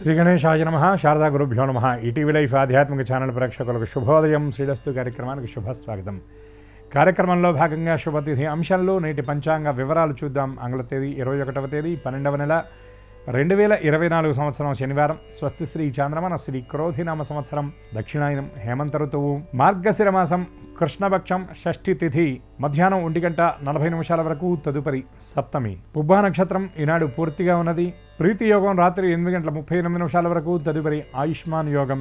శ్రీ గణేశాయ నమః. శారదా గురుభ్యో నమః. ఈటీవీ లైఫ్ ఆధ్యాత్మిక ఛానల్ ప్రేక్షకులకు శుభోదయం. శ్రీరస్తు కార్యక్రమానికి శుభస్వాగతం. కార్యక్రమంలో భాగంగా శుభతిథి అంశాల్లో నేటి పంచాంగ వివరాలు చూద్దాం. ఆంగ్ల తేదీ 21వ తేదీ 12వ నెల 2024 సంవత్సరం శనివారం. స్వస్తి శ్రీ చాంద్రమాన శ్రీ క్రోధినామ సంవత్సరం దక్షిణాయనం హేమంత ఋతువు మార్గశిర మాసం కృష్ణపక్షం షష్ఠి తిథి మధ్యాహ్నం 1:40 వరకు. తదుపరి సప్తమి. పుబ్బా నక్షత్రం ఈనాడు పూర్తిగా ఉన్నది. ప్రీతి యోగం రాత్రి 8:38 వరకు. తదుపరి ఆయుష్మాన్ యోగం.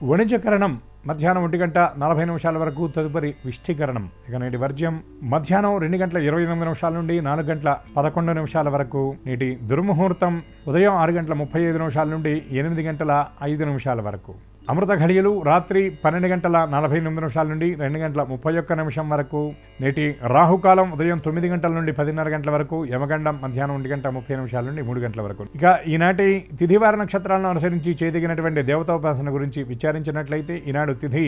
వణిజకరణం మధ్యాహ్నం 1:40 వరకు. తదుపరి విష్ఠీకరణం. ఇక నేటి వర్జ్యం మధ్యాహ్నం 2:28 నుండి 4:11 వరకు. నేటి దుర్ముహూర్తం ఉదయం 6:35 నుండి 8:05 వరకు. అమృత ఘడియలు రాత్రి 12:48 నుండి 2:31 వరకు. నేటి రాహుకాలం ఉదయం 9 గంటల నుండి 10:30 గంటల వరకు. యమగండం మధ్యాహ్నం 1:30 నుండి 3 గంటల వరకు. ఇక ఈనాటి తిథివార నక్షత్రాలను అనుసరించి చేయదగినటువంటి దేవతాోపాసన గురించి విచారించినట్లయితే ఈనాడు తిథి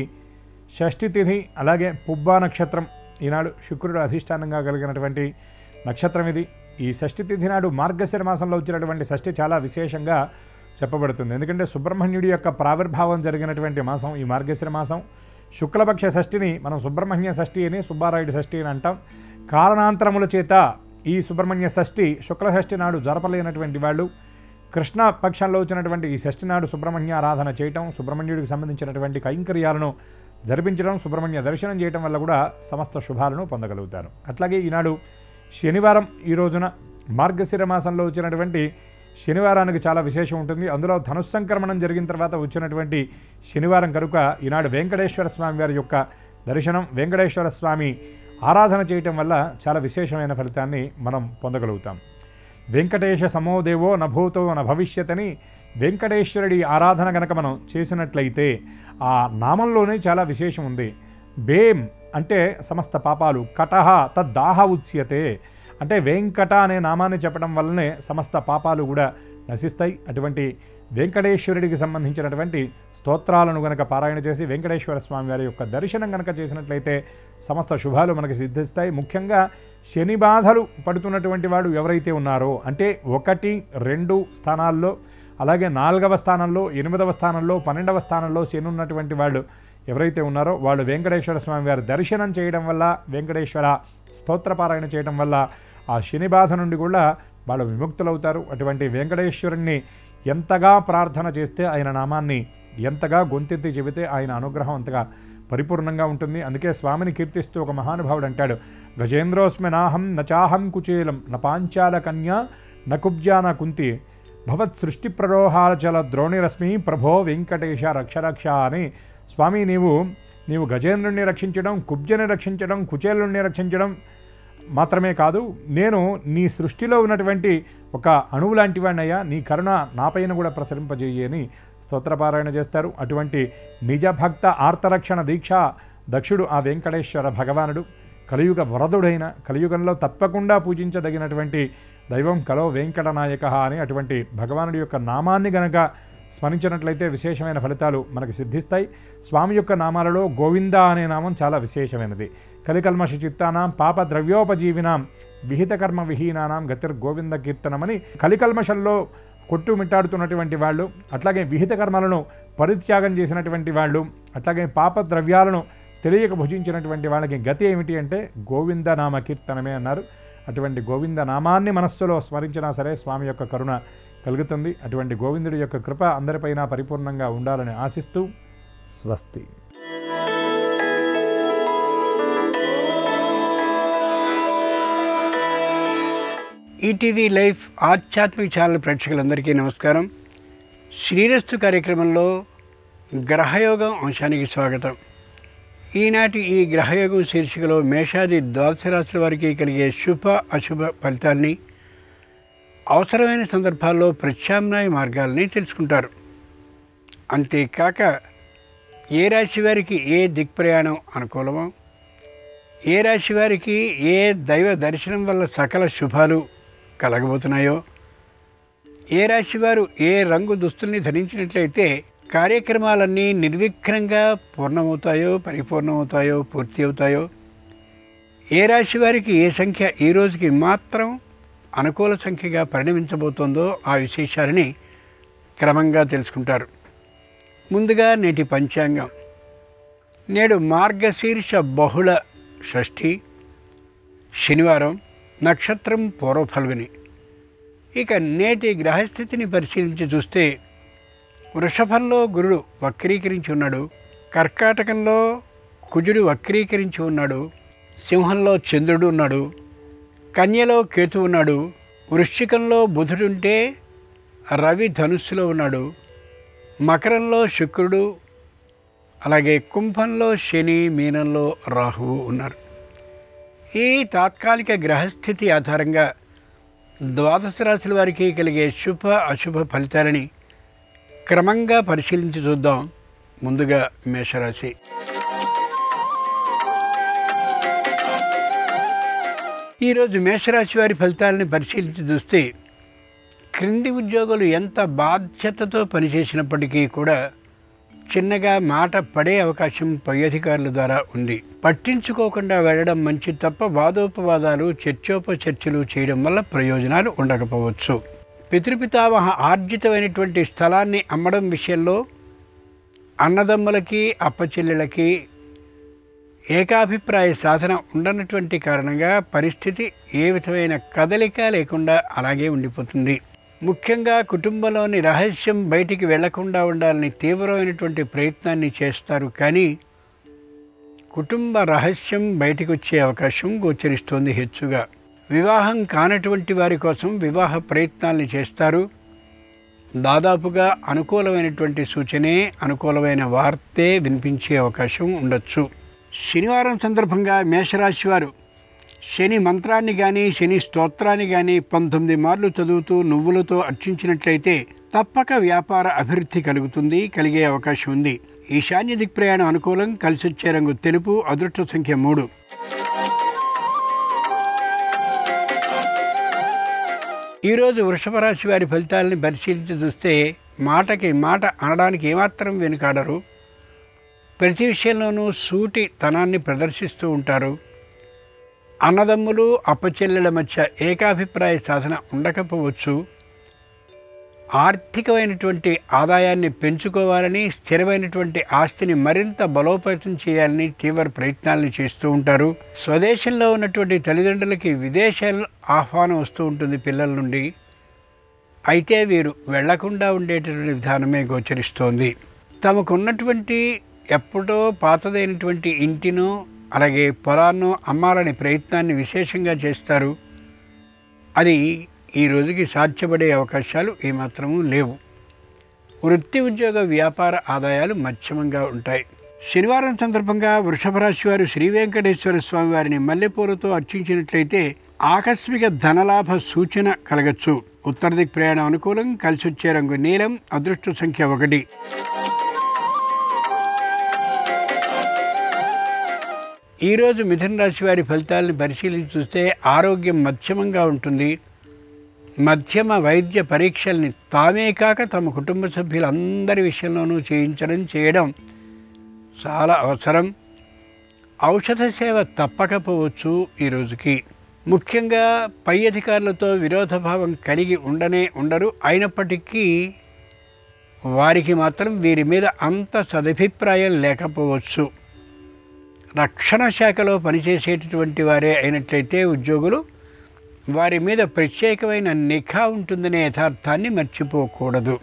షష్ఠి తిథి, అలాగే పుబ్బా నక్షత్రం. ఈనాడు శుక్రుడు అధిష్టానంగా కలిగినటువంటి నక్షత్రం ఇది. ఈ షష్ఠి తిథి నాడు మార్గశిర మాసంలో వచ్చినటువంటి షష్ఠి చాలా విశేషంగా చెప్పబడుతుంది. ఎందుకంటే సుబ్రహ్మణ్యుడి యొక్క ప్రావిర్భావం జరిగినటువంటి మాసం ఈ మార్గశిర మాసం. శుక్లపక్ష షష్ఠిని మనం సుబ్రహ్మణ్య షష్ఠి అని, సుబ్బారాయుడు షష్ఠి అని అంటాం. కారణాంతరముల చేత ఈ సుబ్రహ్మణ్య షష్ఠి శుక్ల షష్ఠి నాడు జరపలేనటువంటి వాళ్ళు కృష్ణ పక్షంలో వచ్చినటువంటి ఈ షష్ఠి నాడు సుబ్రహ్మణ్య ఆరాధన చేయటం, సుబ్రహ్మణ్యుడికి సంబంధించినటువంటి కైంకర్యాలను జరిపించడం, సుబ్రహ్మణ్య దర్శనం చేయటం వల్ల కూడా సమస్త శుభాలను పొందగలుగుతారు. అట్లాగే ఈనాడు శనివారం. ఈ రోజున మార్గశిర మాసంలో వచ్చినటువంటి శనివారానికి చాలా విశేషం ఉంటుంది. అందులో ధనుస్సంక్రమణం జరిగిన తర్వాత వచ్చినటువంటి శనివారం కనుక ఈనాడు వెంకటేశ్వర స్వామి వారి యొక్క దర్శనం, వెంకటేశ్వర స్వామి ఆరాధన చేయటం వల్ల చాలా విశేషమైన ఫలితాన్ని మనం పొందగలుగుతాం. వెంకటేశ సమోదేవో నభూతో నభవిష్యతని వెంకటేశ్వరుడి ఆరాధన కనుక మనం చేసినట్లయితే ఆ నామంలోనే చాలా విశేషం ఉంది. వేం అంటే సమస్త పాపాలు, కటహ తద్దాహ ఉచ్యతే అంటే వెంకట అనే నామాన్ని చెప్పడం వల్లనే సమస్త పాపాలు కూడా నశిస్తాయి. అటువంటి వెంకటేశ్వరుడికి సంబంధించినటువంటి స్తోత్రాలను గనక పారాయణ చేసి వెంకటేశ్వర స్వామి వారి యొక్క దర్శనం గనక చేసినట్లయితే సమస్త శుభాలు మనకి సిద్ధిస్తాయి. ముఖ్యంగా శని బాధలు పడుతున్నటువంటి వాడు ఎవరైతే ఉన్నారో, అంటే 1, 2 స్థానాల్లో, అలాగే 4వ స్థానంలో, 8వ స్థానంలో, 12వ స్థానంలో శని ఉన్నటువంటి వాళ్ళు ఎవరైతే ఉన్నారో వాళ్ళు వెంకటేశ్వర స్వామి వారి దర్శనం చేయడం వల్ల, వెంకటేశ్వర స్తోత్రపారాయణ చేయడం వల్ల ఆ శని బాధ నుండి కూడా వాళ్ళు విముక్తులవుతారు. అటువంటి వెంకటేశ్వరుణ్ణి ఎంతగా ప్రార్థన చేస్తే, ఆయన నామాన్ని ఎంతగా గొంతెత్తి చెబితే ఆయన అనుగ్రహం అంతగా పరిపూర్ణంగా ఉంటుంది. అందుకే స్వామిని కీర్తిస్తూ ఒక మహానుభావుడు అంటాడు, గజేంద్రోస్మి నాహం నచాహం కుచేలం న పాంచాల కన్యా నకుబ్జా న కుంతి భవత్ సృష్టి ప్రరోహాల చల ద్రోణిరశ్మి ప్రభో వెంకటేశ రక్షరక్ష అని. స్వామి నీవు గజేంద్రుణ్ణి రక్షించడం, కుబ్జని రక్షించడం, కుచేలుణ్ణి రక్షించడం మాత్రమే కాదు, నేను నీ సృష్టిలో ఉన్నటువంటి ఒక అణువు లాంటి వాడినయ్యా, నీ కరుణ నాపైన కూడా ప్రసరింపజేయని స్తోత్రపారాయణ చేస్తారు. అటువంటి నిజభక్త ఆర్తరక్షణ దీక్ష దక్షుడు ఆ వెంకటేశ్వర భగవానుడు. కలియుగ వరదుడైన, కలియుగంలో తప్పకుండా పూజించదగినటువంటి దైవం కలో వెంకటనాయక అని. అటువంటి భగవానుడి యొక్క నామాన్ని గనక స్మరించినట్లయితే విశేషమైన ఫలితాలు మనకు సిద్ధిస్తాయి. స్వామి యొక్క నామాలలో గోవింద అనే నామం చాలా విశేషమైనది. కలికల్మష చిత్తానాం పాప ద్రవ్యోపజీవినాం విహిత కర్మ విహీనానాం గతిర్ గోవింద కీర్తనమని. కలికల్మషంలో కొట్టుమిట్టాడుతున్నటువంటి వాళ్ళు, అట్లాగే విహిత కర్మలను పరిత్యాగం చేసినటువంటి వాళ్ళు, అట్లాగే పాప ద్రవ్యాలను తెలియక భుజించినటువంటి వాళ్ళకి గతి ఏమిటి అంటే గోవింద నామ కీర్తనమే అన్నారు. అటువంటి గోవింద నామాన్ని మనస్సులో స్మరించినా సరే స్వామి యొక్క కరుణ కలుగుతుంది. అటువంటి గోవిందుడి యొక్క కృప అందరిపైన పరిపూర్ణంగా ఉండాలని ఆశిస్తూ స్వస్తి. ఈటీవీ లైఫ్ ఆధ్యాత్మిక ఛానల్ ప్రేక్షకులందరికీ నమస్కారం. శ్రీరస్తు కార్యక్రమంలో గ్రహయోగం అంశానికి స్వాగతం. ఈనాటి ఈ గ్రహయోగం శీర్షికలో మేషాది ద్వాదశ రాశుల వారికి కలిగే శుభ అశుభ ఫలితాల్ని, అవసరమైన సందర్భాల్లో ప్రత్యామ్నాయ మార్గాల్ని తెలుసుకుంటారు. అంతేకాక ఏ రాశి వారికి ఏ దిక్ప్రయాణం అనుకూలమో, ఏ రాశి వారికి ఏ దైవ దర్శనం వల్ల సకల శుభాలు కలగబోతున్నాయో, ఏ రాశి వారు ఏ రంగు దుస్తుల్ని ధరించినట్లయితే కార్యక్రమాలన్నీ నిర్విఘ్నంగా పూర్ణమవుతాయో, పరిపూర్ణమవుతాయో, పూర్తి అవుతాయో, ఏ రాశి వారికి ఏ సంఖ్య ఈ రోజుకి మాత్రం అనుకూల సంఖ్యగా పరిణమించబోతోందో ఆ విశేషాలని క్రమంగా తెలుసుకుంటారు. ముందుగా నేటి పంచాంగం. నేడు మార్గశీర్ష బహుళ షష్ఠి, శనివారం, నక్షత్రం పూర్వ ఫల్గుని. ఇక నేటి గ్రహస్థితిని పరిశీలించి చూస్తే వృషభంలో గురుడు వక్రీకరించి ఉన్నాడు, కర్కాటకంలో కుజుడు వక్రీకరించి ఉన్నాడు, సింహంలో చంద్రుడు ఉన్నాడు, కన్యలో కేతు ఉన్నాడు, వృశ్చికంలో బుధుడుంటే రవి ధనుస్సులో ఉన్నాడు, మకరంలో శుక్రుడు, అలాగే కుంభంలో శని, మీనంలో రాహువు ఉన్నారు. ఈ తాత్కాలిక గ్రహస్థితి ఆధారంగా ద్వాదశ రాశుల వారికి కలిగే శుభ అశుభ ఫలితాలని క్రమంగా పరిశీలించి చూద్దాం. ముందుగా మేషరాశి. ఈరోజు మేషరాశి వారి ఫలితాలని పరిశీలించి చూస్తే క్రింది ఉద్యోగులు ఎంత బాధ్యతతో పనిచేసినప్పటికీ కూడా చిన్నగా మాట పడే అవకాశం పై అధికారుల ద్వారా ఉంది. పట్టించుకోకుండా వెళ్ళడం మంచి తప్ప వాదోపవాదాలు చర్చోపచర్చలు చేయడం వల్ల ప్రయోజనాలు ఉండకపోవచ్చు. పితృపితామహ ఆర్జితమైనటువంటి స్థలాన్ని అమ్మడం విషయంలో అన్నదమ్ములకి అప్పచెల్లెలకి ఏకాభిప్రాయ సాధన ఉండనటువంటి కారణంగా పరిస్థితి ఏ విధమైన కదలిక లేకుండా అలాగే ఉండిపోతుంది. ముఖ్యంగా కుటుంబంలోని రహస్యం బయటికి వెళ్లకుండా ఉండాలని తీవ్రమైనటువంటి ప్రయత్నాన్ని చేస్తారు. కానీ కుటుంబ రహస్యం బయటకు వచ్చే అవకాశం గోచరిస్తోంది హెచ్చుగా. వివాహం కానటువంటి వారి కోసం వివాహ ప్రయత్నాల్ని చేస్తారు. దాదాపుగా అనుకూలమైనటువంటి సూచనే, అనుకూలమైన వార్తే వినిపించే అవకాశం ఉండొచ్చు. శనివారం సందర్భంగా మేషరాశి వారు శని మంత్రాన్ని కానీ శని స్తోత్రాన్ని కానీ 19 మార్లు చదువుతూ నువ్వులతో అర్చించినట్లయితే తప్పక వ్యాపార అభివృద్ధి కలుగుతుంది, కలిగే అవకాశం ఉంది. ఈశాన్య దిక్ప్రయాణం అనుకూలం. కలిసొచ్చే రంగు తెలుపు. అదృష్ట సంఖ్య 3. ఈరోజు వృషభ రాశి వారి ఫలితాలని పరిశీలించి చూస్తే మాటకి మాట అనడానికి ఏమాత్రం వెనుకాడరు. ప్రతి విషయంలోనూ సూటి తనాన్ని ప్రదర్శిస్తూ ఉంటారు. అన్నదమ్ములు అప్పచెల్లెల మధ్య ఏకాభిప్రాయ సాధన ఉండకపోవచ్చు. ఆర్థికమైనటువంటి ఆదాయాన్ని పెంచుకోవాలని, స్థిరమైనటువంటి ఆస్తిని మరింత బలోపేతం చేయాలని తీవ్ర ప్రయత్నాలను చేస్తూ ఉంటారు. స్వదేశంలో ఉన్నటువంటి తల్లిదండ్రులకి విదేశాల ఆహ్వానం వస్తూ ఉంటుంది పిల్లల నుండి. అయితే వీరు వెళ్లకుండా ఉండేటటువంటి విధానమే గోచరిస్తోంది. తమకున్నటువంటి ఎప్పుడో పాతదైనటువంటి ఇంటినో అలాగే పొలాన్నో అమ్మాలని ప్రయత్నాన్ని విశేషంగా చేస్తారు. అది ఈ రోజుకి సాధ్యపడే అవకాశాలు ఏమాత్రమూ లేవు. వృత్తి ఉద్యోగ వ్యాపార ఆదాయాలు మధ్యమంగా ఉంటాయి. శనివారం సందర్భంగా వృషభ రాశి వారు శ్రీ వెంకటేశ్వర స్వామి వారిని మల్లెపూలతో అర్చించినట్లయితే ఆకస్మిక ధనలాభ సూచన కలగచ్చు. ఉత్తర దిక్ ప్రయాణం అనుకూలం. కలిసొచ్చే రంగు నీలం. అదృష్ట సంఖ్య 1. ఈరోజు మిథున రాశి వారి ఫలితాలను పరిశీలించి చూస్తే ఆరోగ్యం మధ్యమంగా ఉంటుంది. మధ్యమ వైద్య పరీక్షల్ని తామే కాక తమ కుటుంబ సభ్యులందరి విషయంలోనూ చేయడం చాలా అవసరం. ఔషధ సేవ తప్పకపోవచ్చు ఈ రోజుకి. ముఖ్యంగా పై అధికారులతో విరోధభావం కలిగి ఉండరు. అయినప్పటికీ వారికి మాత్రం వీరి మీద అంత సదభిప్రాయం లేకపోవచ్చు. రక్షణ శాఖలో పనిచేసేటటువంటి వారే అయినట్లయితే ఉద్యోగులు వారి మీద ప్రత్యేకమైన నిఘా ఉంటుందనే యథార్థాన్ని మర్చిపోకూడదు.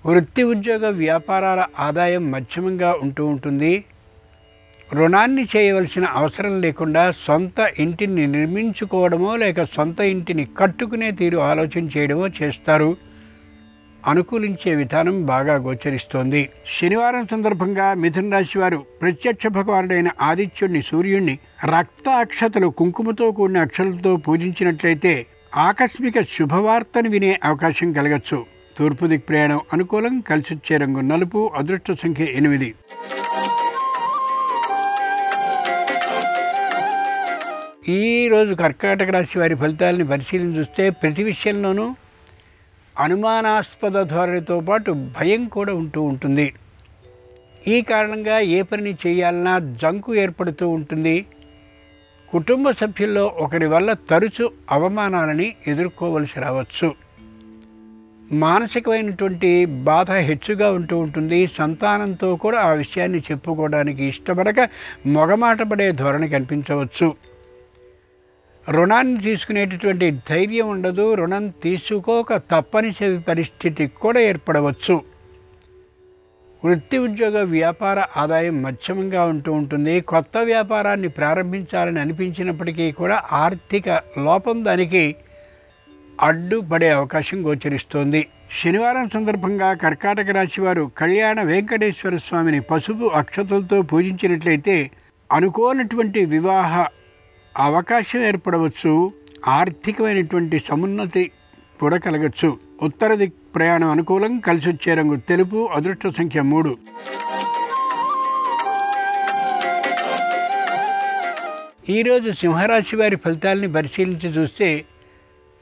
వృత్తి ఉద్యోగ వ్యాపారాల ఆదాయం మధ్యమంగా ఉంటుంది. రుణాన్ని చేయవలసిన అవసరం లేకుండా సొంత ఇంటిని నిర్మించుకోవడమో లేక సొంత ఇంటిని కట్టుకునే తీరు ఆలోచన చేయడమో చేస్తారు. అనుకూలించే విధానం బాగా గోచరిస్తోంది. శనివారం సందర్భంగా మిథున రాశి వారు ప్రత్యక్ష భగవానుడైన ఆదిత్యుడిని, సూర్యుడిని రక్త అక్షతలు, కుంకుమతో కూడిన అక్షతలతో పూజించినట్లయితే ఆకస్మిక శుభవార్తను వినే అవకాశం కలగచ్చు. తూర్పు దిక్ ప్రయాణం అనుకూలం. కలిసొచ్చే రంగు నలుపు. అదృష్ట సంఖ్య 8. ఈరోజు కర్కాటక రాశి వారి ఫలితాలని పరిశీలించి చూస్తే ప్రతి విషయంలోనూ అనుమానాస్పద ధోరణితో పాటు భయం కూడా ఉంటుంది. ఈ కారణంగా ఏ పని చేయాలన్నా జంకు ఏర్పడుతూ ఉంటుంది. కుటుంబ సభ్యుల్లో ఒకరి వల్ల తరచు అవమానాలని ఎదుర్కోవలసి రావచ్చు. మానసికమైనటువంటి బాధ హెచ్చుగా ఉంటూ ఉంటుంది. సంతానంతో కూడా ఆ విషయాన్ని చెప్పుకోవడానికి ఇష్టపడక మొగమాట పడే ధోరణి కనిపించవచ్చు. రుణాన్ని తీసుకునేటటువంటి ధైర్యం ఉండదు. రుణం తీసుకోక తప్పనిసరి పరిస్థితి కూడా ఏర్పడవచ్చు. వృత్తి ఉద్యోగ వ్యాపార ఆదాయం మధ్యమంగా ఉంటూ ఉంటుంది. కొత్త వ్యాపారాన్ని ప్రారంభించాలని అనిపించినప్పటికీ కూడా ఆర్థిక లోపం దానికి అడ్డుపడే అవకాశం గోచరిస్తోంది. శనివారం సందర్భంగా కర్కాటక రాశి వారు కళ్యాణ వెంకటేశ్వర స్వామిని పసుపు అక్షతలతో పూజించినట్లయితే అనుకోనటువంటి వివాహ అవకాశం ఏర్పడవచ్చు. ఆర్థికమైనటువంటి సమున్నతి కూడా కలగచ్చు. ఉత్తర దిక్ ప్రయాణం అనుకూలం. కలిసి వచ్చే రంగు తెలుపు. అదృష్ట సంఖ్య 3. ఈరోజు సింహరాశి వారి ఫలితాలని పరిశీలించి చూస్తే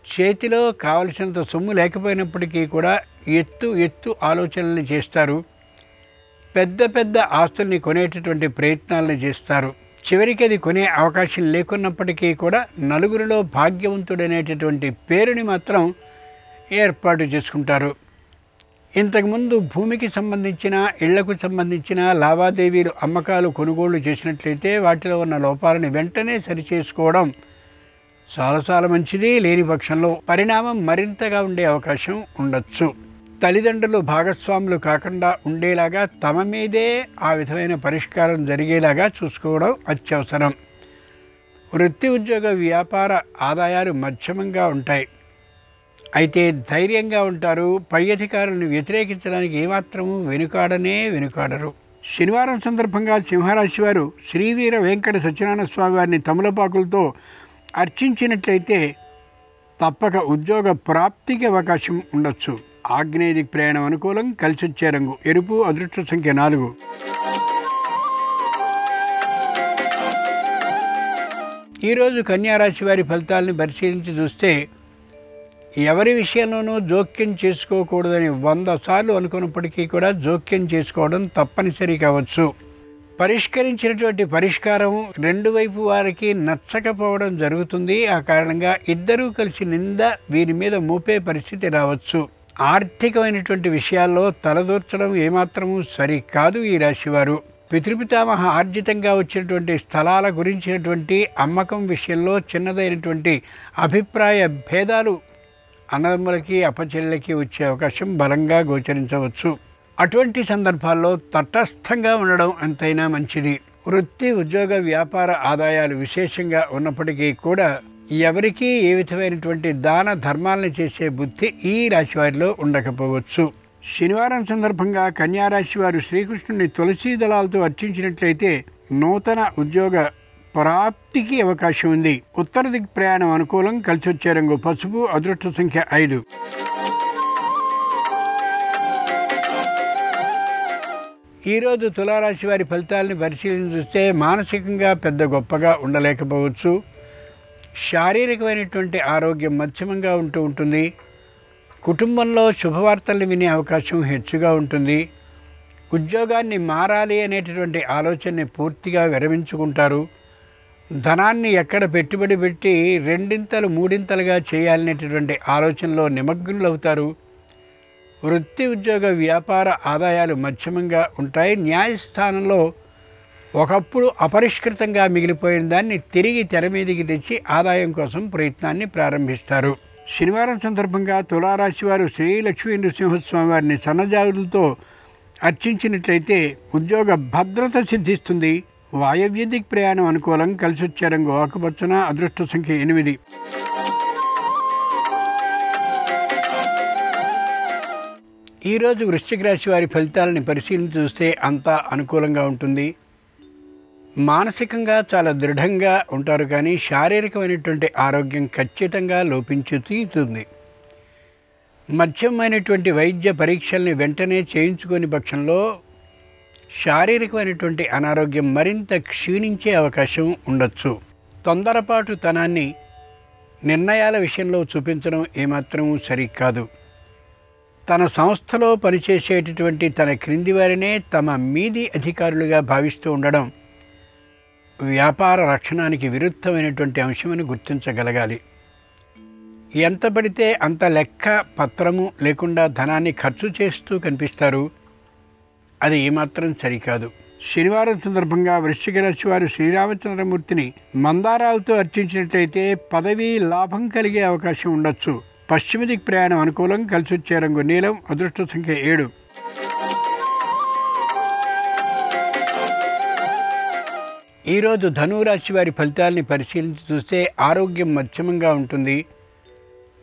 చేతిలో కావలసినంత సొమ్ము లేకపోయినప్పటికీ కూడా ఎత్తు ఆలోచనలు చేస్తారు. పెద్ద ఆస్తుల్ని కొనేటటువంటి ప్రయత్నాలను చేస్తారు. చివరికి అది కొనే అవకాశం లేకున్నప్పటికీ కూడా నలుగురిలో భాగ్యవంతుడనేటటువంటి పేరుని మాత్రం ఏర్పాటు చేసుకుంటారు. ఇంతకుముందు భూమికి సంబంధించిన ఇళ్లకు సంబంధించిన లావాదేవీలు అమ్మకాలు కొనుగోళ్లు చేసినట్లయితే వాటిలో ఉన్న లోపాలను వెంటనే సరిచేసుకోవడం చాలా మంచిది. లేని పక్షంలో పరిణామం మరింతగా ఉండే అవకాశం ఉండొచ్చు. తల్లిదండ్రులు భాగస్వాములు కాకుండా ఉండేలాగా తమ మీదే ఆ విధమైన పరిష్కారం జరిగేలాగా చూసుకోవడం అత్యవసరం. వృత్తి ఉద్యోగ వ్యాపార ఆదాయాలు మధ్యమంగా ఉంటాయి. అయితే ధైర్యంగా ఉంటారు. పై అధికారులను వ్యతిరేకించడానికి ఏమాత్రము వెనుకాడరు. శనివారం సందర్భంగా సింహరాశి వారు శ్రీవీర వెంకట సత్యనారాయణ స్వామి వారిని తమలపాకులతో అర్చించినట్లయితే తప్పక ఉద్యోగ ప్రాప్తికి అవకాశం ఉండొచ్చు. ఆగ్నేయ దిక్ ప్రయాణం అనుకూలం. కలిసి వచ్చే రంగు ఎరుపు. అదృష్ట సంఖ్య 4. ఈరోజు కన్యారాశి వారి ఫలితాలను పరిశీలించి చూస్తే ఎవరి విషయంలోనూ జోక్యం చేసుకోకూడదని 100 సార్లు అనుకున్నప్పటికీ కూడా జోక్యం చేసుకోవడం తప్పనిసరి కావచ్చు. పరిష్కరించినటువంటి పరిష్కారం రెండు వైపు వారికి నచ్చకపోవడం జరుగుతుంది. ఆ కారణంగా ఇద్దరూ కలిసి నింద వీరి మీద మోపే పరిస్థితి రావచ్చు. ఆర్థికమైనటువంటి విషయాల్లో తలదూర్చడం ఏమాత్రమూ సరికాదు. ఈ రాశివారు పితృపితామహ ఆర్జితంగా వచ్చినటువంటి స్థలాల గురించినటువంటి అమ్మకం విషయంలో చిన్నదైనటువంటి అభిప్రాయ భేదాలు అన్నదమ్ములకి అప్పచెల్లెలకి వచ్చే అవకాశం బలంగా గోచరించవచ్చు. అటువంటి సందర్భాల్లో తటస్థంగా ఉండడం ఎంతైనా మంచిది. వృత్తి ఉద్యోగ వ్యాపార ఆదాయాలు విశేషంగా ఉన్నప్పటికీ కూడా ఎవరికీ ఏ విధమైనటువంటి దాన ధర్మాలను చేసే బుద్ధి ఈ రాశి వారిలో ఉండకపోవచ్చు. శనివారం సందర్భంగా కన్యారాశి వారు శ్రీకృష్ణుని తులసీ దళాలతో అర్చించినట్లయితే నూతన ఉద్యోగ ప్రాప్తికి అవకాశం ఉంది. ఉత్తర దిక్ ప్రయాణం అనుకూలం. కలిసి వచ్చే రంగు పసుపు. అదృష్ట సంఖ్య 5. ఈరోజు తులారాశి వారి ఫలితాలను పరిశీలన చూస్తే మానసికంగా పెద్ద గొప్పగా ఉండలేకపోవచ్చు. శారీరకమైనటువంటి ఆరోగ్యం మధ్యమంగా ఉంటుంది. కుటుంబంలో శుభవార్తలు వినే అవకాశం హెచ్చుగా ఉంటుంది. ఉద్యోగాన్ని మారాలి అనేటటువంటి ఆలోచనని పూర్తిగా విరమించుకుంటారు. ధనాన్ని ఎక్కడ పెట్టుబడి పెట్టి రెండింతలు మూడింతలుగా చేయాలనేటటువంటి ఆలోచనలో నిమగ్నులవుతారు. వృత్తి ఉద్యోగ వ్యాపార ఆదాయాలు మధ్యమంగా ఉంటాయి. న్యాయస్థానంలో ఒకప్పుడు అపరిష్కృతంగా మిగిలిపోయిన దాన్ని తిరిగి తెర మీదికి తెచ్చి ఆదాయం కోసం ప్రయత్నాన్ని ప్రారంభిస్తారు. శనివారం సందర్భంగా తులారాశి వారు శ్రీ లక్ష్మీ నృసింహస్వామి వారిని సన్నజాజులతో అర్చించినట్లయితే ఉద్యోగ భద్రత సిద్ధిస్తుంది. వాయవ్య దిక్ ప్రయాణం అనుకూలం. కలిసి వచ్చే రంగు ఆకుపచ్చన. అదృష్ట సంఖ్య 8. ఈరోజు వృశ్చిక రాశి వారి ఫలితాలని పరిశీలించి చూస్తే అంతా అనుకూలంగా ఉంటుంది. మానసికంగా చాలా దృఢంగా ఉంటారు, కానీ శారీరకమైనటువంటి ఆరోగ్యం ఖచ్చితంగా లోపించుతుంది. మధ్యమైనటువంటి వైద్య పరీక్షల్ని వెంటనే చేయించుకునే పక్షంలో శారీరకమైనటువంటి అనారోగ్యం మరింత క్షీణించే అవకాశం ఉండొచ్చు. తొందరపాటు తనాన్ని నిర్ణయాల విషయంలో చూపించడం ఏమాత్రం సరికాదు. తన సంస్థలో పనిచేసేటటువంటి తన క్రింది వారినే తమ మీది అధికారులుగా భావిస్తూ ఉండడం వ్యాపార రక్షణానికి విరుద్ధమైనటువంటి అంశమని గుర్తించగలగాలి. ఎంత పడితే అంత లెక్క పత్రము లేకుండా ధనాన్ని ఖర్చు చేస్తూ కనిపిస్తారు. అది ఏమాత్రం సరికాదు. శనివారం సందర్భంగా వృశ్చిక రాశి వారు శ్రీరామచంద్రమూర్తిని మందారాలతో అర్చించినట్లయితే పదవి లాభం కలిగే అవకాశం ఉండొచ్చు. పశ్చిమ దిక్ ప్రయాణం అనుకూలం. కలిసి వచ్చే రంగు నీలం. అదృష్ట సంఖ్య 7. ఈరోజు ధనురాశి వారి ఫలితాలని పరిశీలించి చూస్తే ఆరోగ్యం మధ్యమంగా ఉంటుంది.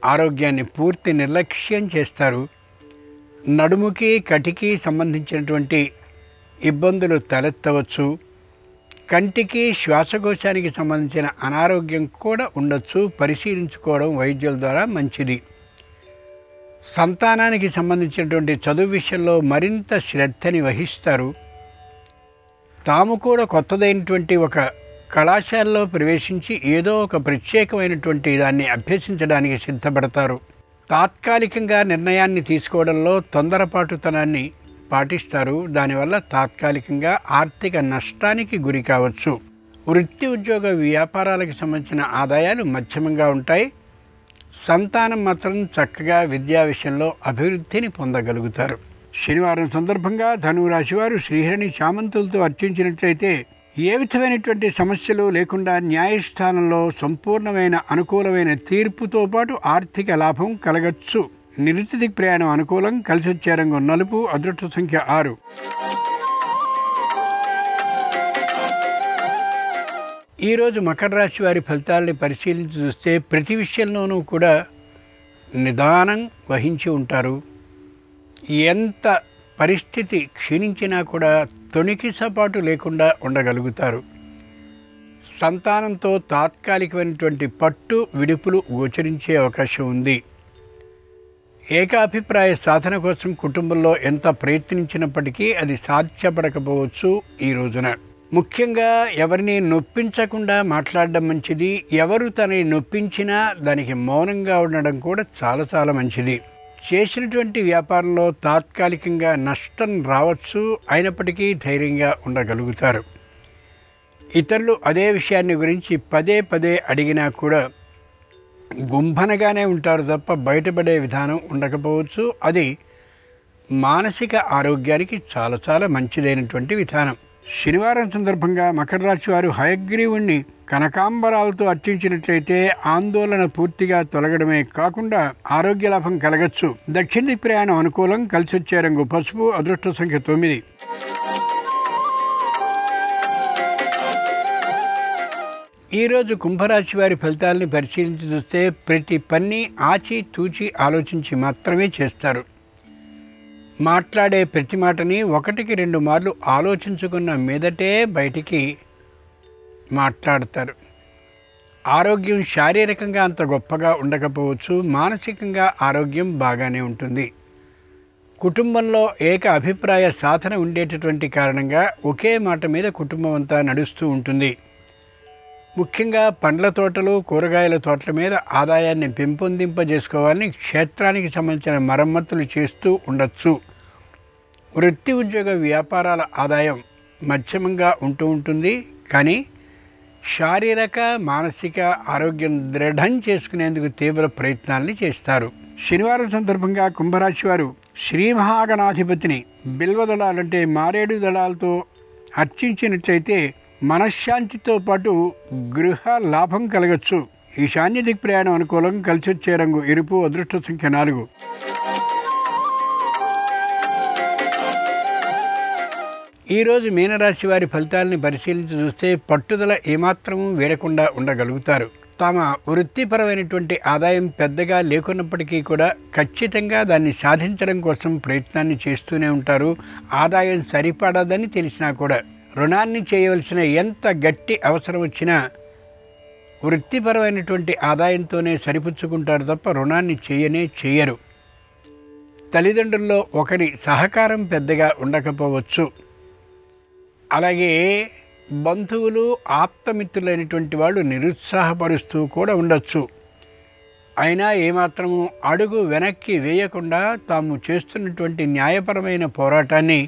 ఆరోగ్యాన్ని పూర్తి నిర్లక్ష్యం చేస్తారు. నడుముకి కటికి సంబంధించినటువంటి ఇబ్బందులు తలెత్తవచ్చు. కంటికి శ్వాసకోశానికి సంబంధించిన అనారోగ్యం కూడా ఉండొచ్చు. పరిశీలించుకోవడం వైద్యుల ద్వారా మంచిది. సంతానానికి సంబంధించినటువంటి చదువు విషయంలో మరింత శ్రద్ధని వహిస్తారు. తాము కూడా కొత్తదైనటువంటి ఒక కళాశాలలో ప్రవేశించి ఏదో ఒక ప్రత్యేకమైనటువంటి దాన్ని అభ్యసించడానికి సిద్ధపడతారు. తాత్కాలికంగా నిర్ణయాన్ని తీసుకోవడంలో తొందరపాటుతనాన్ని పాటిస్తారు. దానివల్ల తాత్కాలికంగా ఆర్థిక నష్టానికి గురి కావచ్చు. వృత్తి ఉద్యోగ వ్యాపారాలకు సంబంధించిన ఆదాయాలు మధ్యమంగా ఉంటాయి. సంతానం మాత్రం చక్కగా విద్యా విషయంలో అభివృద్ధిని పొందగలుగుతారు. శనివారం సందర్భంగా ధనురాశి వారు శ్రీహరిని చామంతులతో అర్చించినట్లయితే ఏ విధమైనటువంటి సమస్యలు లేకుండా న్యాయస్థానంలో సంపూర్ణమైన అనుకూలమైన తీర్పుతో పాటు ఆర్థిక లాభం కలగచ్చు. నిరుతి దిక్ ప్రయాణం అనుకూలం. కలిసి వచ్చే రంగు నలుపు. అదృష్ట సంఖ్య 6. ఈరోజు మకర రాశి వారి ఫలితాలని పరిశీలించి చూస్తే ప్రతి విషయంలోనూ కూడా నిదానం వహించి ఉంటారు. ఎంత పరిస్థితి క్షీణించినా కూడా తొణికిసపాటు లేకుండా ఉండగలుగుతారు. సంతానంతో తాత్కాలికమైనటువంటి పట్టు విడుపులు గోచరించే అవకాశం ఉంది. ఏకాభిప్రాయ సాధన కోసం కుటుంబంలో ఎంత ప్రయత్నించినప్పటికీ అది సాధ్యపడకపోవచ్చు. ఈ రోజున ముఖ్యంగా ఎవరిని నొప్పించకుండా మాట్లాడడం మంచిది. ఎవరు తనని నొప్పించినా దానికి మౌనంగా ఉండడం కూడా చాలా చాలా మంచిది. చేసినటువంటి వ్యాపారంలో తాత్కాలికంగా నష్టం రావచ్చు. అయినప్పటికీ ధైర్యంగా ఉండగలుగుతారు. ఇతరులు అదే విషయాన్ని గురించి పదే పదే అడిగినా కూడా గుంభనగానే ఉంటారు తప్ప బయటపడే విధానం ఉండకపోవచ్చు. అది మానసిక ఆరోగ్యానికి చాలా చాలా మంచిదైనటువంటి విధానం. శనివారం సందర్భంగా మకర రాశి వారు హయగ్రీవుణ్ణి కనకాంబరాలతో అర్చించినట్లయితే ఆందోళన పూర్తిగా తొలగడమే కాకుండా ఆరోగ్య లాభం కలగచ్చు. దక్షిణ దిక్ ప్రయాణం అనుకూలం. కలిసి వచ్చే రంగు పసుపు. అదృష్ట సంఖ్య 9. ఈరోజు కుంభరాశి వారి ఫలితాలని పరిశీలించి చూస్తే ప్రతి పని ఆచి తూచి ఆలోచించి మాత్రమే చేస్తారు. మాట్లాడే ప్రతి మాటని 1-2 మార్లు ఆలోచించుకున్న మీదటే బయటికి మాట్లాడతారు. ఆరోగ్యం శారీరకంగా అంత గొప్పగా ఉండకపోవచ్చు. మానసికంగా ఆరోగ్యం బాగానే ఉంటుంది. కుటుంబంలో ఏక అభిప్రాయ సాధన ఉండేటటువంటి కారణంగా ఒకే మాట మీద కుటుంబం అంతా నడుస్తూ ఉంటుంది. ముఖ్యంగా పండ్ల తోటలు కూరగాయల తోటల మీద ఆదాయాన్ని పెంపొందింపజేసుకోవాలని క్షేత్రానికి సంబంధించిన మరమ్మతులు చేస్తూ ఉండొచ్చు. వృత్తి ఉద్యోగ వ్యాపారాల ఆదాయం మధ్యమంగా ఉంటూ ఉంటుంది. కానీ శారీరక మానసిక ఆరోగ్యం దృఢం చేసుకునేందుకు తీవ్ర ప్రయత్నాల్ని చేస్తారు. శనివారం సందర్భంగా కుంభరాశి వారు శ్రీ మహాగణాధిపతిని బిల్వదళాలంటే మారేడు దళాలతో అర్చించినట్లయితే మనశ్శాంతితో పాటు గృహ లాభం కలగచ్చు. ఈశాన్య దిక్ ప్రయాణం అనుకూలం. కలిసి వచ్చే రంగు ఎరుపు. అదృష్ట సంఖ్య 4. ఈరోజు మీనరాశి వారి ఫలితాలని పరిశీలించి చూస్తే పట్టుదల ఏమాత్రము వీడకుండా ఉండగలుగుతారు. తమ వృత్తిపరమైనటువంటి ఆదాయం పెద్దగా లేకున్నప్పటికీ కూడా ఖచ్చితంగా దాన్ని సాధించడం కోసం ప్రయత్నాన్ని చేస్తూనే ఉంటారు. ఆదాయం సరిపడదని తెలిసినా కూడా రుణాన్ని చేయవలసిన ఎంత గట్టి అవసరం వచ్చినా వృత్తిపరమైనటువంటి ఆదాయంతోనే సరిపుచ్చుకుంటారు తప్ప రుణాన్ని చేయరు. తల్లిదండ్రుల్లో ఒకరి సహకారం పెద్దగా ఉండకపోవచ్చు. అలాగే బంధువులు ఆప్తమిత్రులైనటువంటి వాళ్ళు నిరుత్సాహపరుస్తూ కూడా ఉండొచ్చు. అయినా ఏమాత్రము అడుగు వెనక్కి వేయకుండా తాము చేస్తున్నటువంటి న్యాయపరమైన పోరాటాన్ని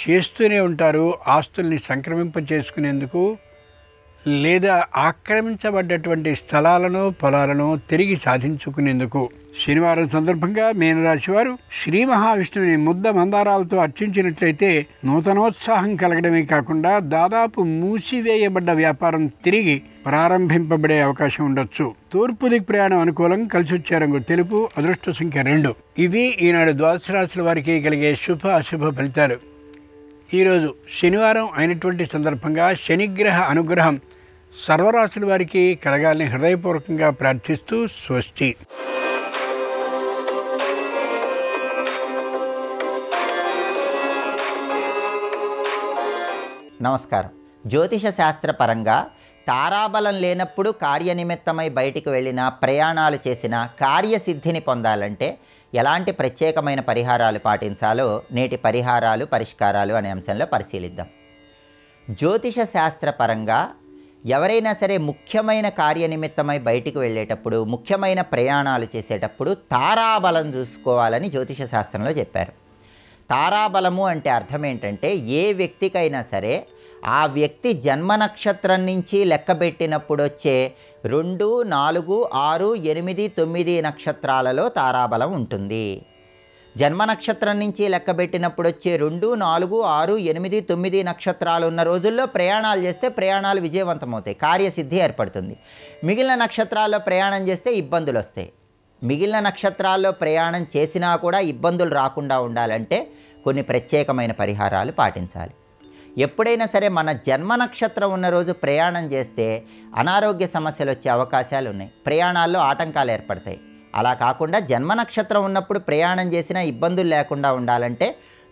చేస్తూనే ఉంటారు. ఆస్తుల్ని సంక్రమింప చేసుకునేందుకు లేదా ఆక్రమించబడ్డటువంటి స్థలాలను పొలాలను తిరిగి సాధించుకునేందుకు శనివారం సందర్భంగా మీనరాశి వారు శ్రీ మహావిష్ణువుని ముద్ద మందారాలతో అర్చించినట్లయితే నూతనోత్సాహం కలగడమే కాకుండా దాదాపు మూసివేయబడ్డ వ్యాపారం తిరిగి ప్రారంభింపబడే అవకాశం ఉండొచ్చు. తూర్పు దిక్కు ప్రయాణం అనుకూలం. కలిసి వచ్చే రంగు తెలుపు. అదృష్ట సంఖ్య 2. ఇవి ఈనాడు ద్వాదశ రాశుల వారికి కలిగే శుభ అశుభ ఫలితాలు. ఈరోజు శనివారం అయినటువంటి సందర్భంగా శనిగ్రహ అనుగ్రహం సర్వరాశుల వారికి కలగాలని హృదయపూర్వకంగా ప్రార్థిస్తూ స్వస్తి. నమస్కారం. జ్యోతిష శాస్త్రపరంగా తారాబలం లేనప్పుడు కార్యనిమిత్తమై బయటికి వెళ్ళినా ప్రయాణాలు చేసినా కార్యసిద్ధిని పొందాలంటే ఎలాంటి ప్రత్యేకమైన పరిహారాలు పాటించాలో నేటి పరిహారాలు పరిష్కారాలు అనే అంశంలో పరిశీలిద్దాం. జ్యోతిష శాస్త్రపరంగా ఎవరైనా సరే ముఖ్యమైన కార్యనిమిత్తమై బయటికి వెళ్ళేటప్పుడు ముఖ్యమైన ప్రయాణాలు చేసేటప్పుడు తారాబలం చూసుకోవాలని జ్యోతిష శాస్త్రంలో చెప్పారు. తారాబలము అంటే అర్థం ఏంటంటే ఏ వ్యక్తికైనా సరే ఆ వ్యక్తి జన్మ నక్షత్రం నుంచి లెక్కబెట్టినప్పుడు వచ్చే 2, 4, 6, 8, 9 నక్షత్రాలలో తారాబలం ఉంటుంది. జన్మ నక్షత్రం నుంచి లెక్కబెట్టినప్పుడు వచ్చే 2, 4, 6, 8, 9 నక్షత్రాలు ఉన్న రోజుల్లో ప్రయాణాలు చేస్తే ప్రయాణాలు విజయవంతమవుతాయి, కార్యసిద్ధి ఏర్పడుతుంది. మిగిలిన నక్షత్రాల్లో ప్రయాణం చేస్తే ఇబ్బందులు వస్తాయి. మిగిలిన నక్షత్రాల్లో ప్రయాణం చేసినా కూడా ఇబ్బందులు రాకుండా ఉండాలంటే కొన్ని ప్రత్యేకమైన పరిహారాలు పాటించాలి. ఎప్పుడైనా సరే మన జన్మ నక్షత్రం ఉన్న రోజు ప్రయాణం చేస్తే అనారోగ్య సమస్యలు వచ్చే అవకాశాలు ఉన్నాయి, ప్రయాణాల్లో ఆటంకాలు ఏర్పడతాయి. అలా కాకుండా జన్మ నక్షత్రం ఉన్నప్పుడు ప్రయాణం చేసినా ఇబ్బందులు లేకుండా ఉండాలంటే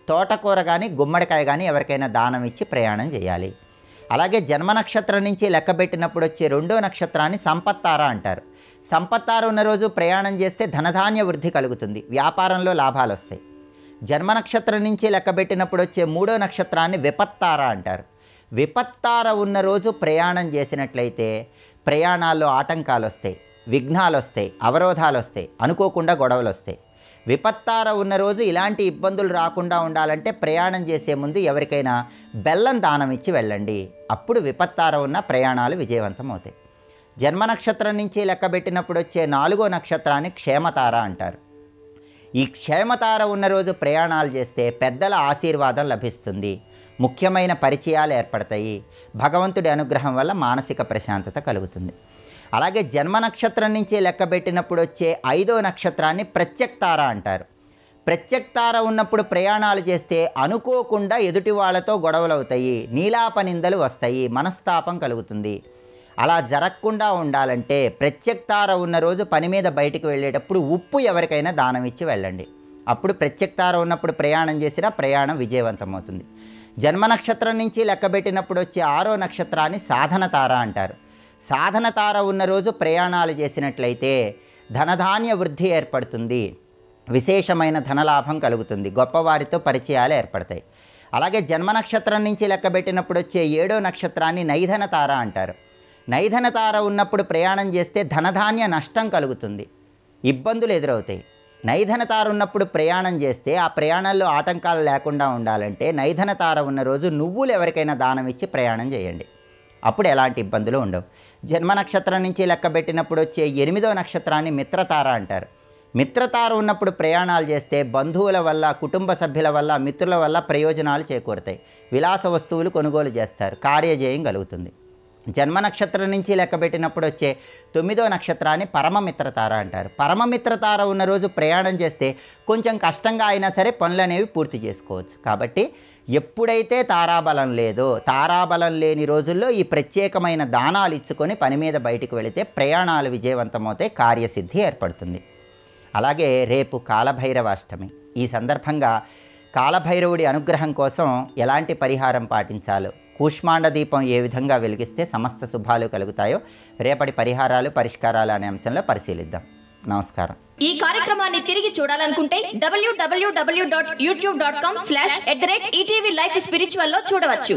తోటకూర కానీ గుమ్మడికాయ కానీ ఎవరికైనా దానం ఇచ్చి ప్రయాణం చేయాలి. అలాగే జన్మ నక్షత్రం నుంచి లెక్కబెట్టినప్పుడు వచ్చే 2వ నక్షత్రాన్ని సంపత్తార అంటారు. సంపత్తార ఉన్న రోజు ప్రయాణం చేస్తే ధనధాన్య వృద్ధి కలుగుతుంది, వ్యాపారంలో లాభాలు వస్తాయి. జన్మ నక్షత్రం నుంచి లెక్కబెట్టినప్పుడు వచ్చే 3వ నక్షత్రాన్ని విపత్తార అంటారు. విపత్తార ఉన్న రోజు ప్రయాణం చేసినట్లయితే ప్రయాణాల్లో ఆటంకాలు వస్తాయి, విఘ్నాలు వస్తాయి, అవరోధాలు వస్తాయి, అనుకోకుండా గొడవలు వస్తాయి. విపత్తార ఉన్న రోజు ఇలాంటి ఇబ్బందులు రాకుండా ఉండాలంటే ప్రయాణం చేసే ముందు ఎవరికైనా బెల్లం దానం ఇచ్చి వెళ్ళండి. అప్పుడు విపత్తార ఉన్న ప్రయాణాలు విజయవంతం అవుతాయి. జన్మ నక్షత్రం నుంచి లెక్కబెట్టినప్పుడు వచ్చే 4వ నక్షత్రాన్ని క్షేమతార అంటారు. ఈ క్షేమతార ఉన్న రోజు ప్రయాణాలు చేస్తే పెద్దల ఆశీర్వాదం లభిస్తుంది, ముఖ్యమైన పరిచయాలు ఏర్పడతాయి, భగవంతుడి అనుగ్రహం వల్ల మానసిక ప్రశాంతత కలుగుతుంది. అలాగే జన్మ నక్షత్రం నుంచి లెక్కబెట్టినప్పుడు వచ్చే 5వ నక్షత్రాన్ని ప్రత్యక్తార అంటారు. ప్రత్యక్తార ఉన్నప్పుడు ప్రయాణాలు చేస్తే అనుకోకుండా ఎదుటి వాళ్ళతో గొడవలు అవుతాయి, నీలాపనిందలు వస్తాయి, మనస్తాపం కలుగుతుంది. అలా జరగకుండా ఉండాలంటే ప్రత్యక్తార ఉన్న రోజు పని మీద బయటికి వెళ్ళేటప్పుడు ఉప్పు ఎవరికైనా దానం ఇచ్చి వెళ్ళండి. అప్పుడు ప్రత్యక్తార ఉన్నప్పుడు ప్రయాణం చేసినా ప్రయాణం విజయవంతం అవుతుంది. జన్మ నక్షత్రం నుంచి లెక్కబెట్టినప్పుడు వచ్చే 6వ నక్షత్రాన్ని సాధనతార అంటారు. సాధనతార ఉన్న రోజు ప్రయాణాలు చేసినట్లయితే ధనధాన్య వృద్ధి ఏర్పడుతుంది, విశేషమైన ధనలాభం కలుగుతుంది, గొప్పవారితో పరిచయాలు ఏర్పడతాయి. అలాగే జన్మ నక్షత్రం నుంచి లెక్కబెట్టినప్పుడు వచ్చే 7వ నక్షత్రాన్ని నైధనతార అంటారు. నైధనతార ఉన్నప్పుడు ప్రయాణం చేస్తే ధనధాన్య నష్టం కలుగుతుంది, ఇబ్బందులు ఎదురవుతాయి. నైధనతార ఉన్నప్పుడు ప్రయాణం చేస్తే ఆ ప్రయాణాల్లో ఆటంకాలు లేకుండా ఉండాలంటే నైధనతార ఉన్న రోజు నువ్వులు ఎవరికైనా దానం ఇచ్చి ప్రయాణం చేయండి, అప్పుడు ఎలాంటి ఇబ్బందులు ఉండవు. జన్మ నక్షత్రం నుంచి లెక్కబెట్టినప్పుడు వచ్చే 8వ నక్షత్రాన్ని మిత్రతార అంటారు. మిత్రతార ఉన్నప్పుడు ప్రయాణాలు చేస్తే బంధువుల వల్ల, కుటుంబ సభ్యుల వల్ల, మిత్రుల వల్ల ప్రయోజనాలు చేకూరుతాయి, విలాస వస్తువులు కొనుగోలు చేస్తారు, కార్యజయం కలుగుతుంది. జన్మ నక్షత్రం నుంచి లెక్కబెట్టినప్పుడు వచ్చే 9వ నక్షత్రాన్ని పరమమిత్రతార అంటారు. పరమమిత్రతార ఉన్న రోజు ప్రయాణం చేస్తే కొంచెం కష్టంగా అయినా సరే పనులు అనేవి పూర్తి చేసుకోవచ్చు. కాబట్టి ఎప్పుడైతే తారాబలం లేదో, తారాబలం లేని రోజుల్లో ఈ ప్రత్యేకమైన దానాలు ఇచ్చుకొని పని మీద బయటికి వెళితే ప్రయాణాలు విజయవంతమవుతాయి, కార్యసిద్ధి ఏర్పడుతుంది. అలాగే రేపు కాలభైరవాష్టమి. ఈ సందర్భంగా కాలభైరవుడి అనుగ్రహం కోసం ఎలాంటి పరిహారం పాటించాలో, కూష్మాండ దీపం ఏ విధంగా వెలిగిస్తే సమస్త శుభాలు కలుగుతాయో రేపటి పరిహారాలు పరిష్కారాలు అనే అంశంలో పరిశీలిద్దాం. నమస్కారం. ఈ కార్యక్రమాన్ని తిరిగి చూడాలనుకుంటే www.youtube.com/ETV Life Spiritual లో చూడవచ్చు.